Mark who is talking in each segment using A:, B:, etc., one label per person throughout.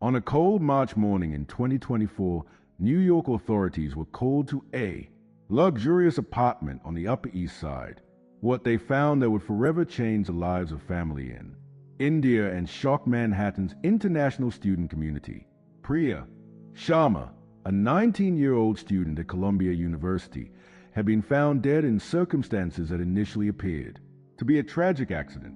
A: On a cold March morning in 2024, New York authorities were called to a luxurious apartment on the Upper East Side. What they found that would forever change the lives of family in India and shock Manhattan's international student community. Priya Sharma, a 19-year-old student at Columbia University, had been found dead in circumstances that initially appeared to be a tragic accident.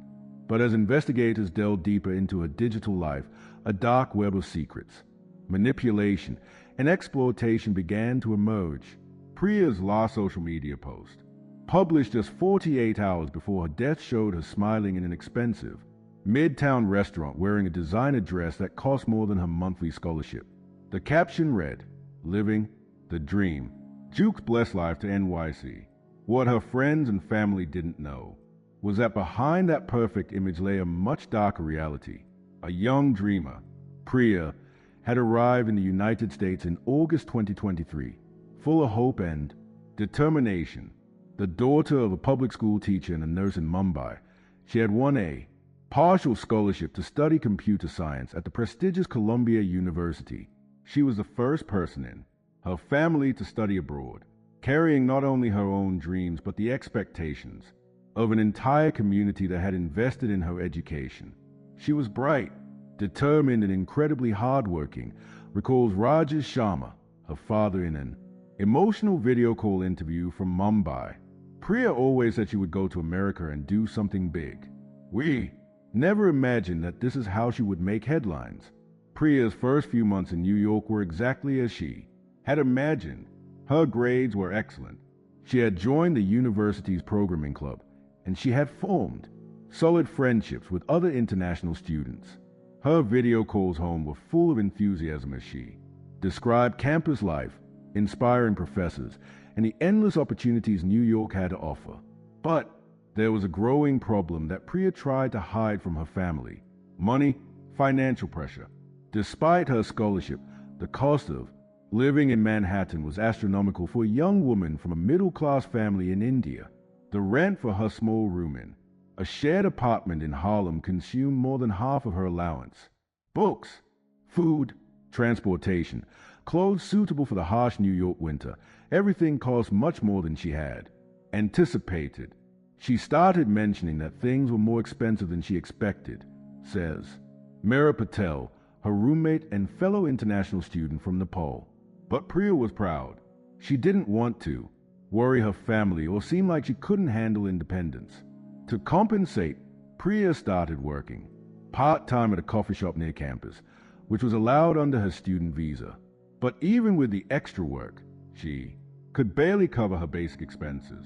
A: But as investigators delved deeper into her digital life, a dark web of secrets, manipulation, and exploitation began to emerge. Priya's last social media post, published just 48 hours before her death, showed her smiling in an expensive Midtown restaurant wearing a designer dress that cost more than her monthly scholarship. The caption read, "Living the dream. Juke's blessed life to NYC." What her friends and family didn't know was that behind that perfect image lay a much darker reality. A young dreamer, Priya, had arrived in the United States in August 2023, full of hope and determination. The daughter of a public school teacher and a nurse in Mumbai, she had won a partial scholarship to study computer science at the prestigious Columbia University. She was the first person in her family to study abroad, carrying not only her own dreams but the expectations of an entire community that had invested in her education. She was bright, determined, and incredibly hardworking, recalls Rajesh Sharma, her father, in an emotional video call interview from Mumbai. Priya always said she would go to America and do something big. We never imagined that this is how she would make headlines. Priya's first few months in New York were exactly as she had imagined. Her grades were excellent. She had joined the university's programming club, and she had formed solid friendships with other international students. Her video calls home were full of enthusiasm as she described campus life, inspiring professors, and the endless opportunities New York had to offer. But there was a growing problem that Priya tried to hide from her family: money, financial pressure. Despite her scholarship, the cost of living in Manhattan was astronomical for a young woman from a middle-class family in India. The rent for her small room in a shared apartment in Harlem consumed more than half of her allowance. Books, food, transportation, clothes suitable for the harsh New York winter, everything cost much more than she had anticipated. She started mentioning that things were more expensive than she expected, says Mira Patel, her roommate and fellow international student from Nepal. But Priya was proud. She didn't want to worry her family or seem like she couldn't handle independence. To compensate, Priya started working part-time at a coffee shop near campus, which was allowed under her student visa. But even with the extra work, she could barely cover her basic expenses.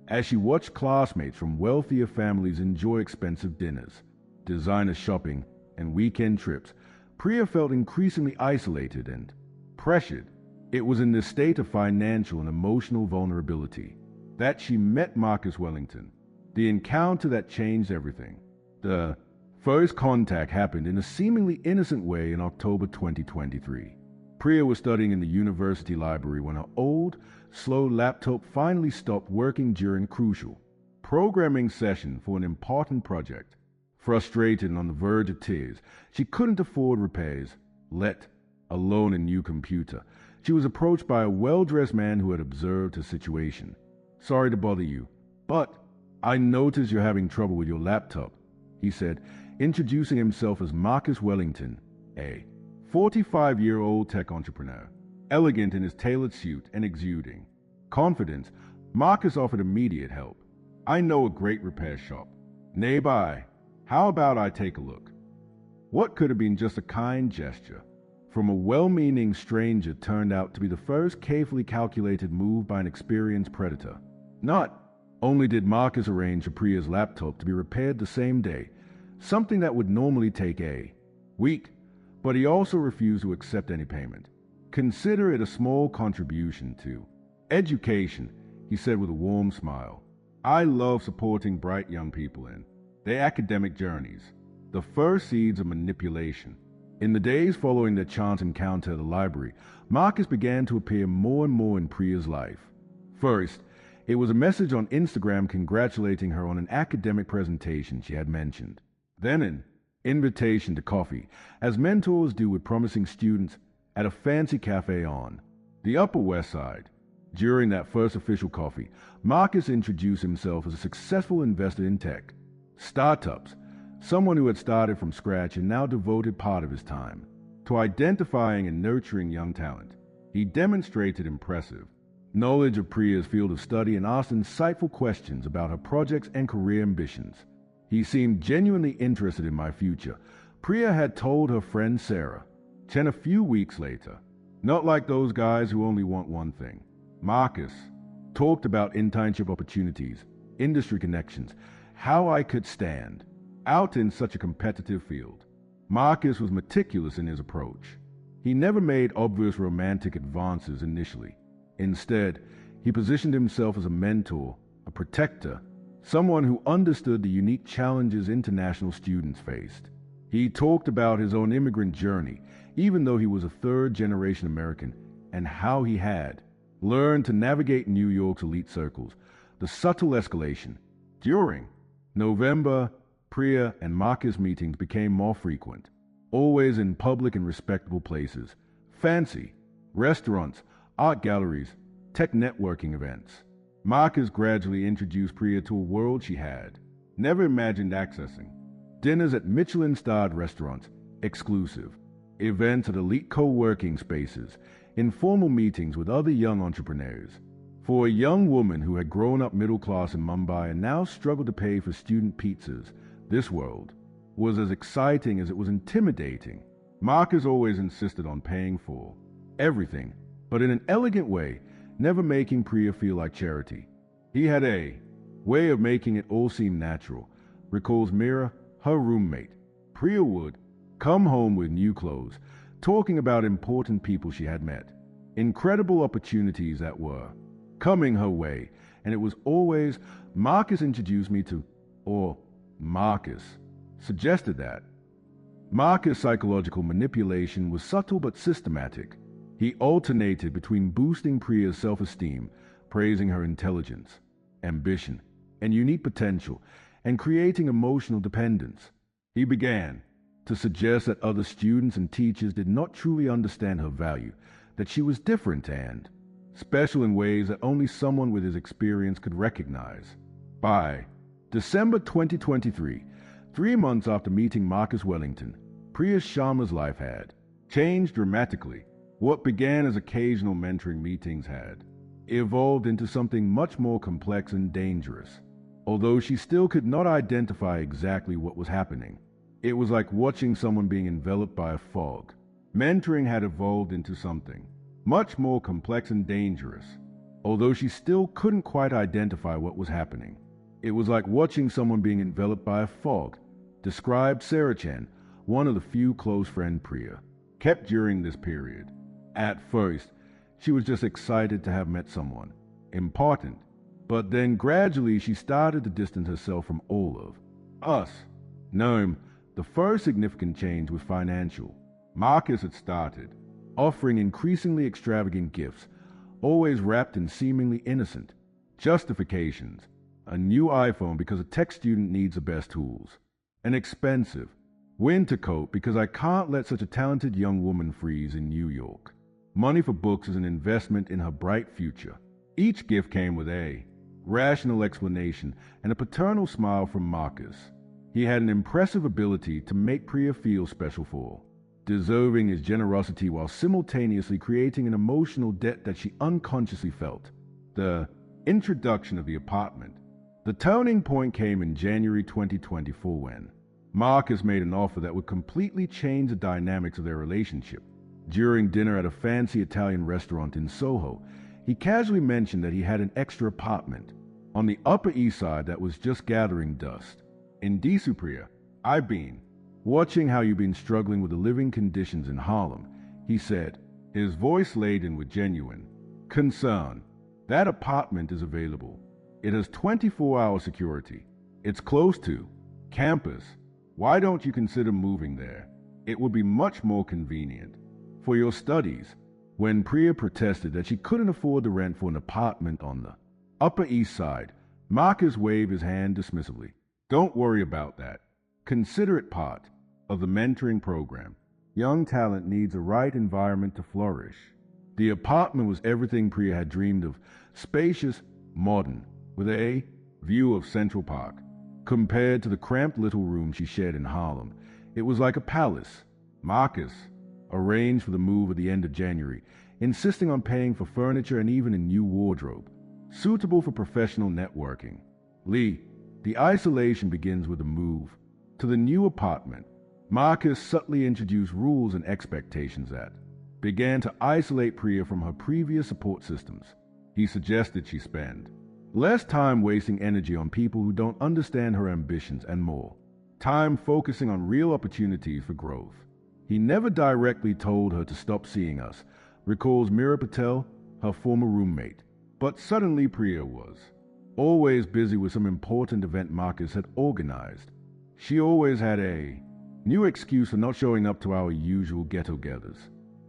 A: As she watched classmates from wealthier families enjoy expensive dinners, designer shopping, and weekend trips, Priya felt increasingly isolated and pressured. It was in this state of financial and emotional vulnerability that she met Marcus Wellington, the encounter that changed everything. The first contact happened in a seemingly innocent way in October 2023. Priya was studying in the university library when her old, slow laptop finally stopped working during a crucial programming session for an important project. Frustrated and on the verge of tears, she couldn't afford repairs, let alone a new computer. She was approached by a well-dressed man who had observed her situation. "Sorry to bother you, but I notice you're having trouble with your laptop," he said, introducing himself as Marcus Wellington, a 45-year-old tech entrepreneur. Elegant in his tailored suit and exuding confidence, Marcus offered immediate help. "I know a great repair shop nearby. How about I take a look?" What could have been just a kind gesture from a well-meaning stranger turned out to be the first carefully calculated move by an experienced predator. Not only did Marcus arrange for Priya's laptop to be repaired the same day, something that would normally take a week, but he also refused to accept any payment. "Consider it a small contribution to education," he said with a warm smile. "I love supporting bright young people in their academic journeys." The first seeds of manipulation. In the days following their chance encounter at the library, Marcus began to appear more and more in Priya's life. First, it was a message on Instagram congratulating her on an academic presentation she had mentioned. Then in invitation to coffee, as mentors do with promising students at a fancy cafe on the Upper West Side. During that first official coffee, Marcus introduced himself as a successful investor in tech, startups, someone who had started from scratch and now devoted part of his time to identifying and nurturing young talent. He demonstrated impressive knowledge of Priya's field of study and asked insightful questions about her projects and career ambitions. He seemed genuinely interested in my future, Priya had told her friend Sarah. Then a few weeks later, not like those guys who only want one thing, Marcus talked about internship opportunities, industry connections, how I could stand out in such a competitive field. Marcus was meticulous in his approach. He never made obvious romantic advances initially. Instead, he positioned himself as a mentor, a protector, someone who understood the unique challenges international students faced. He talked about his own immigrant journey, even though he was a third-generation American, and how he had learned to navigate New York's elite circles, the subtle escalation. During November, Priya and Marcus meetings became more frequent, always in public and respectable places, fancy restaurants, art galleries, tech networking events. Marcus gradually introduced Priya to a world she had never imagined accessing. Dinners at Michelin-starred restaurants, exclusive events at elite co-working spaces, informal meetings with other young entrepreneurs. For a young woman who had grown up middle class in Mumbai and now struggled to pay for student pizzas, this world was as exciting as it was intimidating. Marcus always insisted on paying for everything, but in an elegant way, never making Priya feel like charity. He had a way of making it all seem natural, recalls Mira, her roommate. Priya would come home with new clothes, talking about important people she had met, incredible opportunities that were coming her way, and it was always Marcus introduced me to, or Marcus suggested that. Marcus' psychological manipulation was subtle but systematic. He alternated between boosting Priya's self-esteem, praising her intelligence, ambition, and unique potential, and creating emotional dependence. He began to suggest that other students and teachers did not truly understand her value, that she was different and special in ways that only someone with his experience could recognize. By December 2023, 3 months after meeting Marcus Wellington, Priya Sharma's life had changed dramatically. What began as occasional mentoring meetings had evolved into something much more complex and dangerous. Although she still could not identify exactly what was happening, it was like watching someone being enveloped by a fog. Mentoring had evolved into something much more complex and dangerous. Although she still couldn't quite identify what was happening, it was like watching someone being enveloped by a fog, described Sarah Chen, one of the few close friends Priya kept during this period. At first, she was just excited to have met someone important, but then gradually she started to distance herself from all of us. No, the first significant change was financial. Marcus had started offering increasingly extravagant gifts, always wrapped in seemingly innocent justifications. A new iPhone because a tech student needs the best tools. An expensive winter coat because I can't let such a talented young woman freeze in New York. Money for books as an investment in her bright future. Each gift came with a rational explanation and a paternal smile from Marcus. He had an impressive ability to make Priya feel special for, deserving his generosity while simultaneously creating an emotional debt that she unconsciously felt. The introduction of the apartment. The turning point came in January 2024 when Marcus made an offer that would completely change the dynamics of their relationship. During dinner at a fancy Italian restaurant in Soho, he casually mentioned that he had an extra apartment on the Upper East Side that was just gathering dust. Indeed, Priya, I've been watching how you've been struggling with the living conditions in Harlem, he said, his voice laden with genuine concern. That apartment is available. It has 24-hour security. It's close to campus. Why don't you consider moving there? It would be much more convenient for your studies. When Priya protested that she couldn't afford the rent for an apartment on the Upper East Side, Marcus waved his hand dismissively. Don't worry about that. Consider it part of the mentoring program. Young talent needs a right environment to flourish. The apartment was everything Priya had dreamed of, spacious, modern, with a view of Central Park. Compared to the cramped little room she shared in Harlem, it was like a palace. Marcus arranged for the move at the end of January, insisting on paying for furniture and even a new wardrobe, suitable for professional networking. Lee, the isolation begins with the move. To the new apartment, Marcus subtly introduced rules and expectations that began to isolate Priya from her previous support systems. He suggested she spend less time wasting energy on people who don't understand her ambitions and more time focusing on real opportunities for growth. He never directly told her to stop seeing us, recalls Mira Patel, her former roommate. But suddenly Priya was always busy with some important event Marcus had organized. She always had a new excuse for not showing up to our usual get-togethers.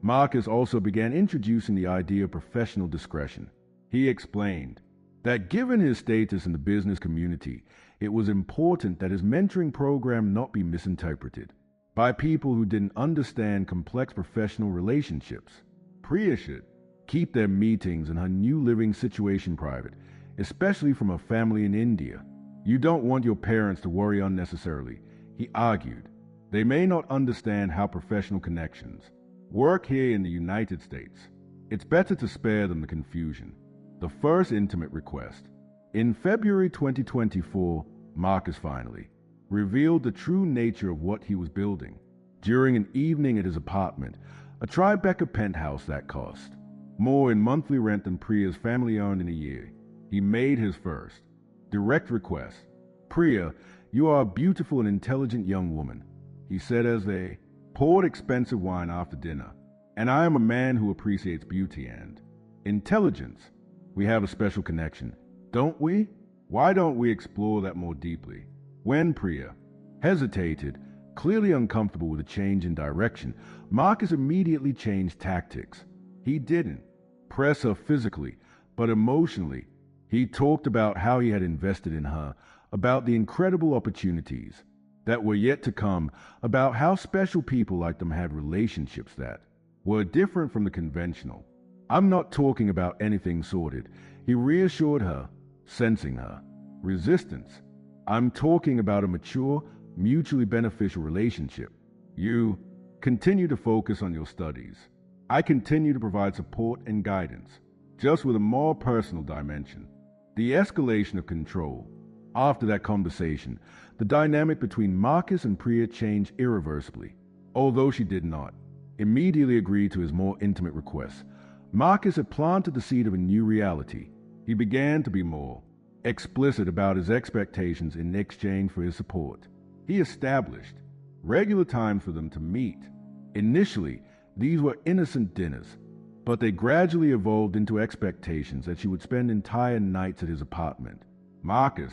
A: Marcus also began introducing the idea of professional discretion. He explained that given his status in the business community, it was important that his mentoring program not be misinterpreted by people who didn't understand complex professional relationships. Priya should keep their meetings and her new living situation private, especially from her family in India. You don't want your parents to worry unnecessarily, he argued. They may not understand how professional connections work here in the United States. It's better to spare them the confusion. The first intimate request. In February 2024, Marcus finally revealed the true nature of what he was building. During an evening at his apartment, a Tribeca penthouse that cost more in monthly rent than Priya's family earned in a year, he made his first direct request. Priya, you are a beautiful and intelligent young woman, he said as they poured expensive wine after dinner. And I am a man who appreciates beauty and intelligence. We have a special connection, don't we? Why don't we explore that more deeply? When Priya hesitated, clearly uncomfortable with a change in direction, Marcus immediately changed tactics. He didn't press her physically, but emotionally. He talked about how he had invested in her, about the incredible opportunities that were yet to come, about how special people like them had relationships that were different from the conventional. I'm not talking about anything sordid, he reassured her, sensing her resistance. I'm talking about a mature, mutually beneficial relationship. You continue to focus on your studies. I continue to provide support and guidance, just with a more personal dimension. The escalation of control. After that conversation, the dynamic between Marcus and Priya changed irreversibly. Although she did not immediately agree to his more intimate requests, Marcus had planted the seed of a new reality. He began to be more explicit about his expectations in exchange for his support. He established regular times for them to meet. Initially, these were innocent dinners, but they gradually evolved into expectations that she would spend entire nights at his apartment. Marcus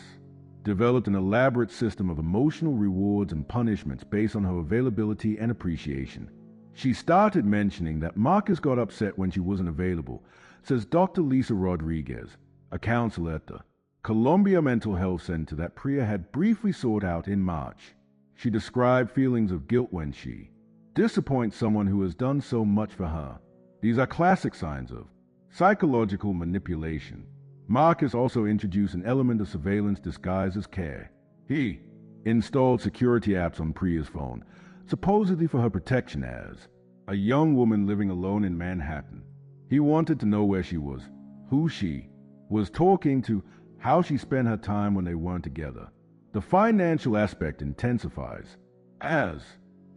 A: developed an elaborate system of emotional rewards and punishments based on her availability and appreciation. She started mentioning that Marcus got upset when she wasn't available, says Dr. Lisa Rodriguez, a counselor at the Columbia Mental Health Center that Priya had briefly sought out in March. She described feelings of guilt when she disappoints someone who has done so much for her. These are classic signs of psychological manipulation. Marcus also introduced an element of surveillance disguised as care. He installed security apps on Priya's phone, supposedly for her protection as a young woman living alone in Manhattan. He wanted to know where she was, who she was talking to, how she spent her time when they weren't together. The financial aspect intensifies. As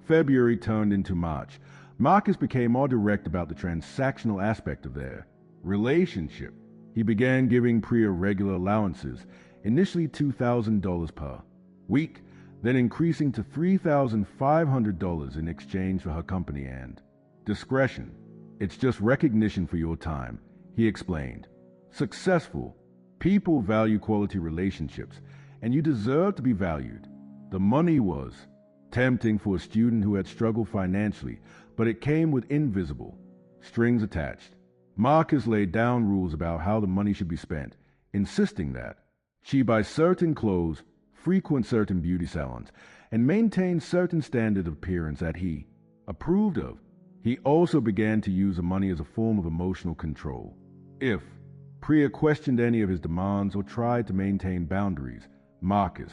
A: February turned into March, Marcus became more direct about the transactional aspect of their relationship. He began giving Priya regular allowances, initially $2,000 per week, then increasing to $3,500 in exchange for her company and discretion. It's just recognition for your time, he explained. Successful people value quality relationships, and you deserve to be valued. The money was tempting for a student who had struggled financially, but it came with invisible strings attached. Marcus laid down rules about how the money should be spent, insisting that she buy certain clothes, frequent certain beauty salons, and maintained certain standard of appearance that he approved of. He also began to use the money as a form of emotional control. If Priya questioned any of his demands or tried to maintain boundaries, Marcus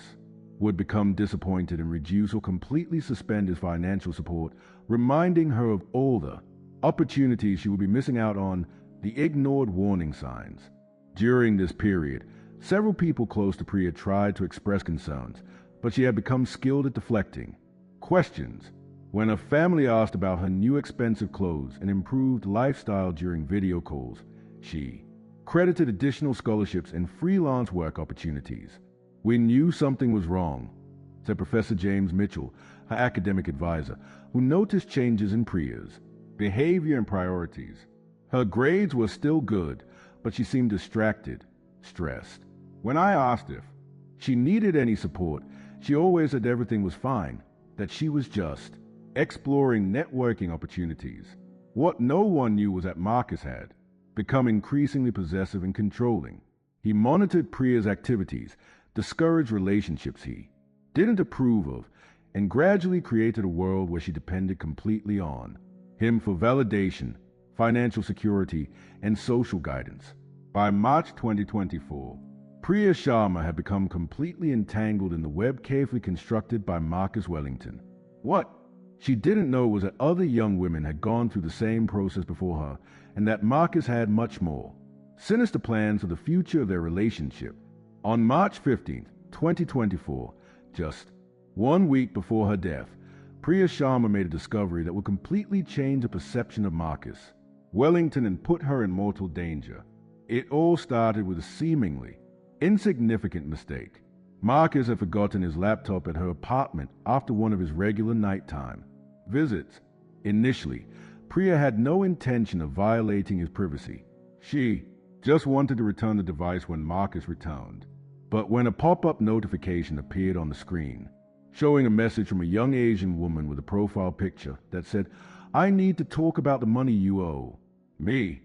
A: would become disappointed and reduce or completely suspend his financial support, reminding her of all the opportunities she would be missing out on, the ignored warning signs. During this period, several people close to Priya tried to express concerns, but she had become skilled at deflecting questions. When her family asked about her new expensive clothes and improved lifestyle during video calls, she credited additional scholarships and freelance work opportunities. "We knew something was wrong," said Professor James Mitchell, her academic advisor, who noticed changes in Priya's behavior and priorities. Her grades were still good, but she seemed distracted, stressed. When I asked if she needed any support, she always said everything was fine, that she was just exploring networking opportunities. What no one knew was that Marcus had become increasingly possessive and controlling. He monitored Priya's activities, discouraged relationships he didn't approve of, and gradually created a world where she depended completely on him for validation, financial security, and social guidance. By March 2024, Priya Sharma had become completely entangled in the web carefully constructed by Marcus Wellington. What she didn't know was that other young women had gone through the same process before her, and that Marcus had much more sinister plans for the future of their relationship. On March 15th, 2024, just 1 week before her death, Priya Sharma made a discovery that would completely change the perception of Marcus Wellington and put her in mortal danger. It all started with a seemingly insignificant mistake. Marcus had forgotten his laptop at her apartment after one of his regular nighttime visits. Initially, Priya had no intention of violating his privacy. She just wanted to return the device when Marcus returned. But when a pop-up notification appeared on the screen, showing a message from a young Asian woman with a profile picture that said, "I need to talk about the money you owe me,"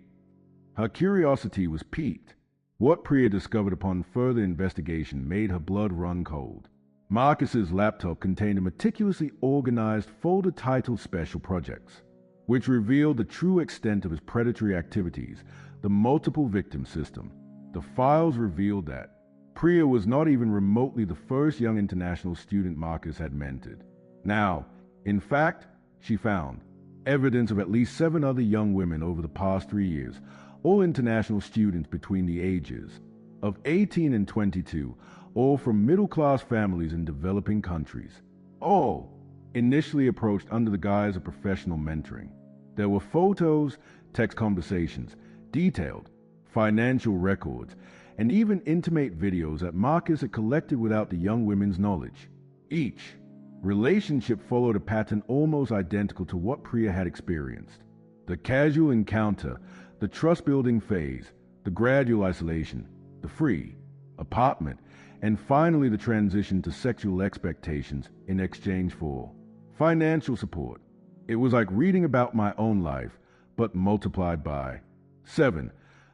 A: her curiosity was piqued. What Priya discovered upon further investigation made her blood run cold. Marcus's laptop contained a meticulously organized folder titled Special Projects, which revealed the true extent of his predatory activities, the multiple victim system. The files revealed that Priya was not even remotely the first young international student Marcus had mentored. Now, in fact, she found evidence of at least 7 other young women over the past 3 years, all international students between the ages of 18 and 22, all from middle-class families in developing countries. All initially approached under the guise of professional mentoring. There were photos, text conversations, detailed financial records, and even intimate videos that Marcus had collected without the young women's knowledge. Each relationship followed a pattern almost identical to what Priya had experienced. The casual encounter, the trust-building phase, the gradual isolation, the free apartment, and finally the transition to sexual expectations in exchange for financial support. It was like reading about my own life, but multiplied by 7.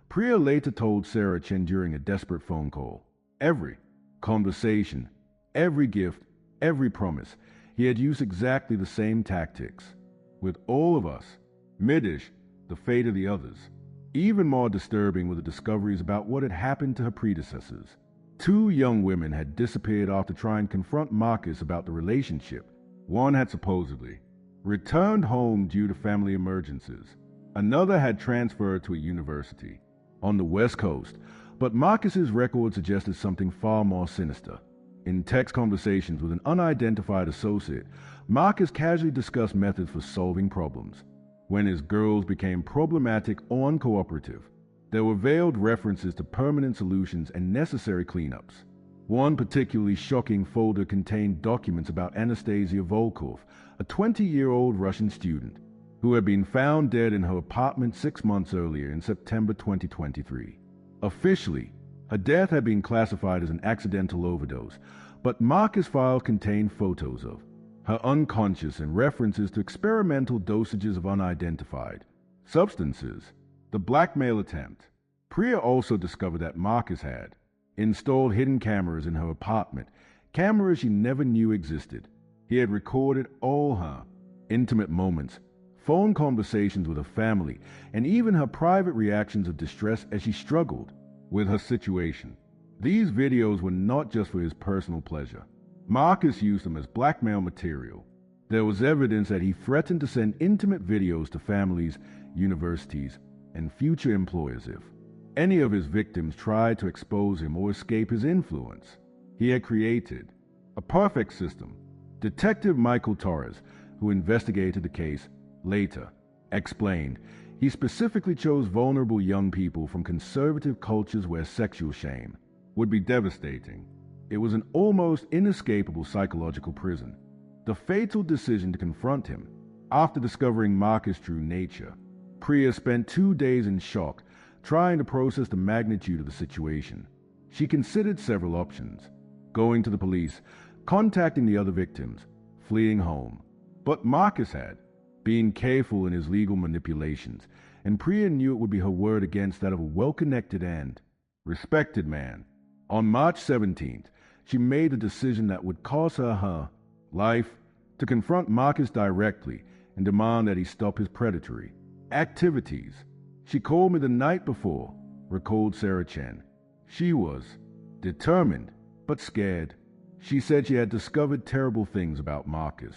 A: Priya later told Sarah Chen during a desperate phone call. Every conversation, every gift, every promise, he had used exactly the same tactics. With all of us, Midish, the fate of the others. Even more disturbing were the discoveries about what had happened to her predecessors. 2 young women had disappeared after trying to confront Marcus about the relationship. One had supposedly returned home due to family emergencies. Another had transferred to a university on the West Coast, but Marcus's record suggested something far more sinister. In text conversations with an unidentified associate, Marcus casually discussed methods for solving problems. When his girls became problematic or uncooperative, there were veiled references to permanent solutions and necessary cleanups. One particularly shocking folder contained documents about Anastasia Volkov, a 20-year-old Russian student, who had been found dead in her apartment 6 months earlier in September 2023. Officially, her death had been classified as an accidental overdose, but Marcus' file contained photos of her unconscious and references to experimental dosages of unidentified substances. The blackmail attempt. Priya also discovered that Marcus had installed hidden cameras in her apartment, cameras she never knew existed. He had recorded all her intimate moments, phone conversations with her family, and even her private reactions of distress as she struggled with her situation. These videos were not just for his personal pleasure. Marcus used them as blackmail material. There was evidence that he threatened to send intimate videos to families, universities, and future employers if any of his victims tried to expose him or escape his influence. He had created a perfect system. Detective Michael Torres, who investigated the case, later explained he specifically chose vulnerable young people from conservative cultures where sexual shame would be devastating. It was an almost inescapable psychological prison. The fatal decision to confront him, after discovering Marcus' true nature, Priya spent 2 days in shock, trying to process the magnitude of the situation. She considered several options: going to the police, contacting the other victims, fleeing home. But Marcus had been careful in his legal manipulations, and Priya knew it would be her word against that of a well-connected and respected man. On March 17th, she made a decision that would cost her her life, to confront Marcus directly and demand that he stop his predatory activities. She called me the night before, recalled Sarah Chen. She was determined, but scared. She said she had discovered terrible things about Marcus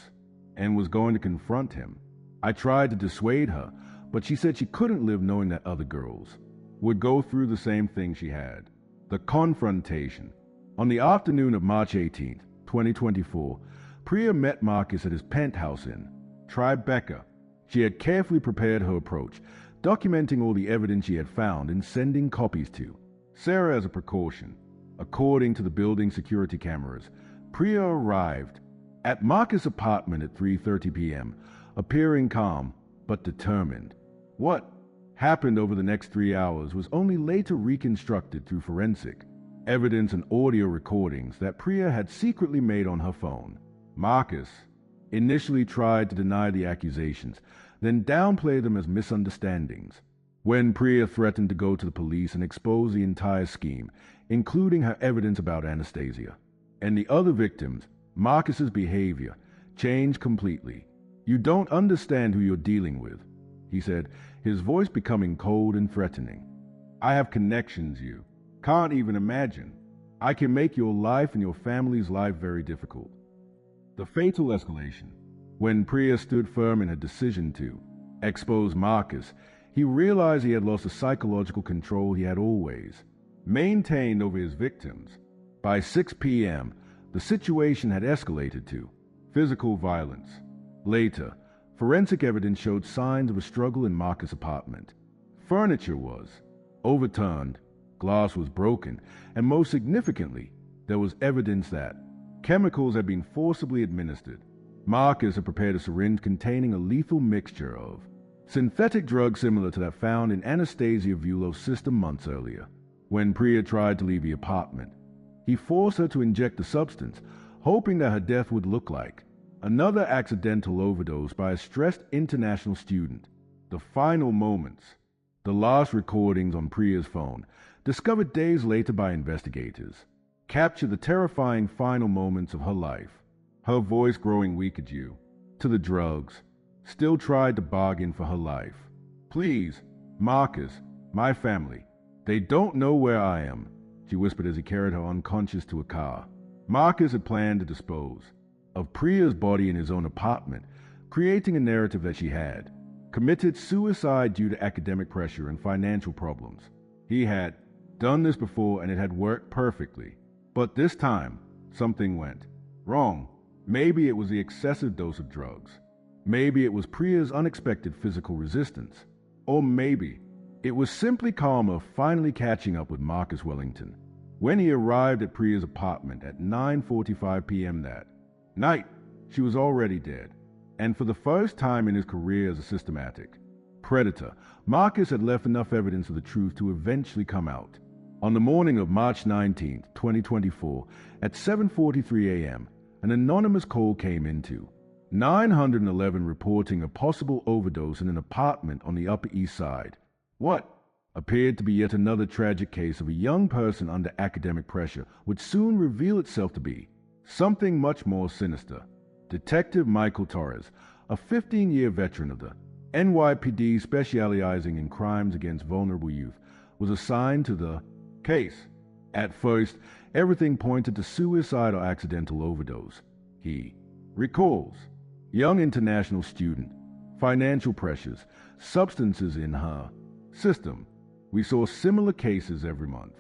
A: and was going to confront him. I tried to dissuade her, but she said she couldn't live knowing that other girls would go through the same thing she had. The confrontation. On the afternoon of March 18th, 2024, Priya met Marcus at his penthouse in Tribeca. She had carefully prepared her approach, documenting all the evidence she had found and sending copies to Sarah as a precaution. According to the building security cameras, Priya arrived at Marcus' apartment at 3:30 p.m., appearing calm but determined. What happened over the next 3 hours was only later reconstructed through forensic evidence and audio recordings that Priya had secretly made on her phone. Marcus initially tried to deny the accusations, then downplay them as misunderstandings. When Priya threatened to go to the police and expose the entire scheme, including her evidence about Anastasia and the other victims, Marcus's behavior changed completely. "You don't understand who you're dealing with," he said, his voice becoming cold and threatening. "I have connections you can't even imagine. I can make your life and your family's life very difficult." The fatal escalation. When Priya stood firm in her decision to expose Marcus, he realized he had lost the psychological control he had always maintained over his victims. By 6 p.m., the situation had escalated to physical violence. Later, forensic evidence showed signs of a struggle in Marcus' apartment. Furniture was overturned, glass was broken, and most significantly, there was evidence that chemicals had been forcibly administered. Marcus had prepared a syringe containing a lethal mixture of synthetic drugs similar to that found in Anastasia Vulos's system months earlier. When Priya tried to leave the apartment, he forced her to inject the substance, hoping that her death would look like another accidental overdose by a stressed international student. The final moments, the last recordings on Priya's phone, discovered days later by investigators, captured the terrifying final moments of her life. Her voice growing weaker due to the drugs, still tried to bargain for her life. "Please, Marcus, my family, they don't know where I am," she whispered as he carried her unconscious to a car. Marcus had planned to dispose of Priya's body in his own apartment, creating a narrative that she had committed suicide due to academic pressure and financial problems. He had done this before and it had worked perfectly. But this time, something went wrong. Maybe it was the excessive dose of drugs. Maybe it was Priya's unexpected physical resistance. Or maybe it was simply Karma finally catching up with Marcus Wellington. When he arrived at Priya's apartment at 9:45 p.m. that night, she was already dead. And for the first time in his career as a systematic predator, Marcus had left enough evidence of the truth to eventually come out. On the morning of March 19, 2024, at 7:43 a.m., an anonymous call came into 911 reporting a possible overdose in an apartment on the Upper East Side. What appeared to be yet another tragic case of a young person under academic pressure would soon reveal itself to be something much more sinister. Detective Michael Torres, a 15-year veteran of the NYPD specializing in crimes against vulnerable youth, was assigned to the case. At first, everything pointed to suicide or accidental overdose. He recalls, young international student, financial pressures, substances in her system. We saw similar cases every month.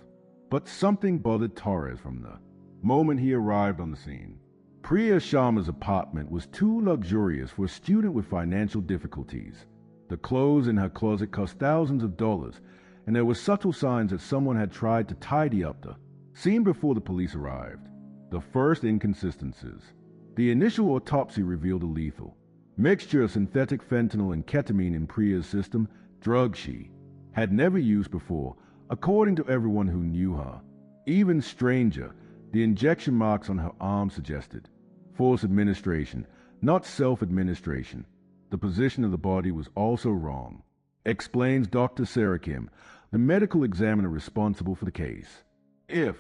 A: But something bothered Torres from the moment he arrived on the scene. Priya Sharma's apartment was too luxurious for a student with financial difficulties. The clothes in her closet cost thousands of dollars, and there were subtle signs that someone had tried to tidy up the scene before the police arrived. The first inconsistencies. The initial autopsy revealed a lethal mixture of synthetic fentanyl and ketamine in Priya's system, drugs she had never used before, according to everyone who knew her. Even stranger, the injection marks on her arm suggested forced administration, not self-administration. The position of the body was also wrong, explains Dr. Sarah Kim, the medical examiner responsible for the case. If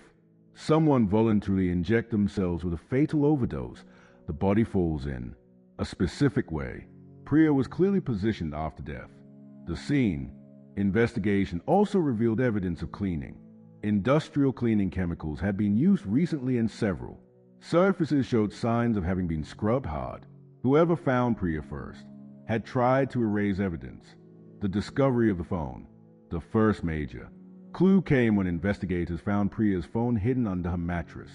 A: someone voluntarily injects themselves with a fatal overdose, the body falls in a specific way. Priya was clearly positioned after death. The scene investigation also revealed evidence of cleaning. Industrial cleaning chemicals had been used recently and several surfaces showed signs of having been scrubbed hard. Whoever found Priya first had tried to erase evidence. The discovery of the phone, the first major clue, came when investigators found Priya's phone hidden under her mattress.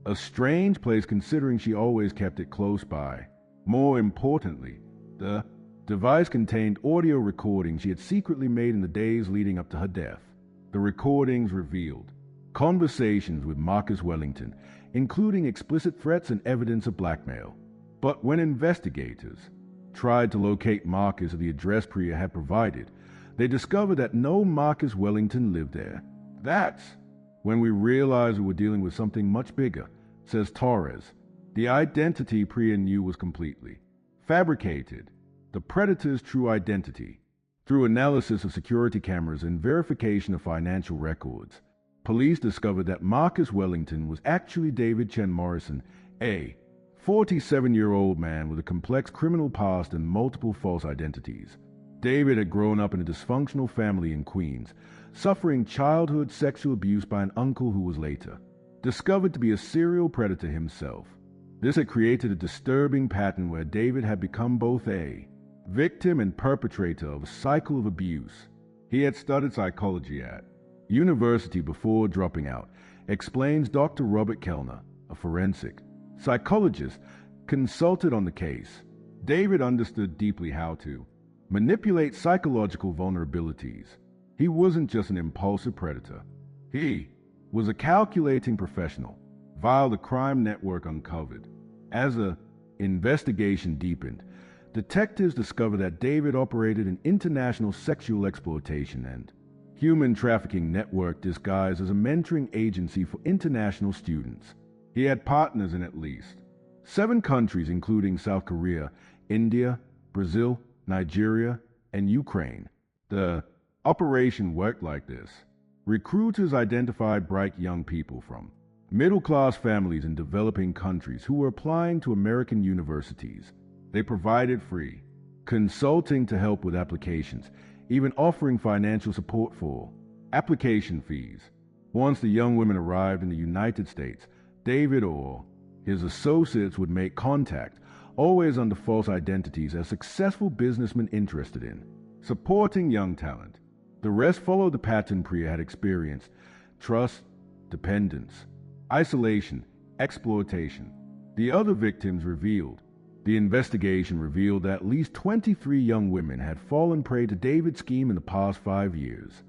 A: A strange place considering she always kept it close by. More importantly, the device contained audio recordings she had secretly made in the days leading up to her death. The recordings revealed conversations with Marcus Wellington, including explicit threats and evidence of blackmail. But when investigators tried to locate Marcus at the address Priya had provided, they discovered that no Marcus Wellington lived there. That's when we realized we were dealing with something much bigger, says Torres. The identity Priya knew was completely fabricated. The predator's true identity. Through analysis of security cameras and verification of financial records, police discovered that Marcus Wellington was actually David Chen Morrison, a 47-year-old man with a complex criminal past and multiple false identities. David had grown up in a dysfunctional family in Queens, suffering childhood sexual abuse by an uncle who was later discovered to be a serial predator himself. This had created a disturbing pattern where David had become both a victim and perpetrator of a cycle of abuse. He had studied psychology at university before dropping out, explains Dr. Robert Kellner, a forensic psychologist consulted on the case. David understood deeply how to manipulate psychological vulnerabilities. He wasn't just an impulsive predator. He was a calculating professional, via the crime network uncovered. As the investigation deepened, detectives discovered that David operated an international sexual exploitation and human trafficking network disguised as a mentoring agency for international students. He had partners in at least 7 countries, including South Korea, India, Brazil, Nigeria, and Ukraine. The operation worked like this. Recruiters identified bright young people from middle-class families in developing countries who were applying to American universities. They provided free consulting to help with applications, even offering financial support for application fees. Once the young women arrived in the United States, David or his associates would make contact, always under false identities as successful businessmen interested in supporting young talent. The rest followed the pattern Priya had experienced: trust, dependence, isolation, exploitation. The other victims revealed. The investigation revealed that at least 23 young women had fallen prey to David's scheme in the past 5 years.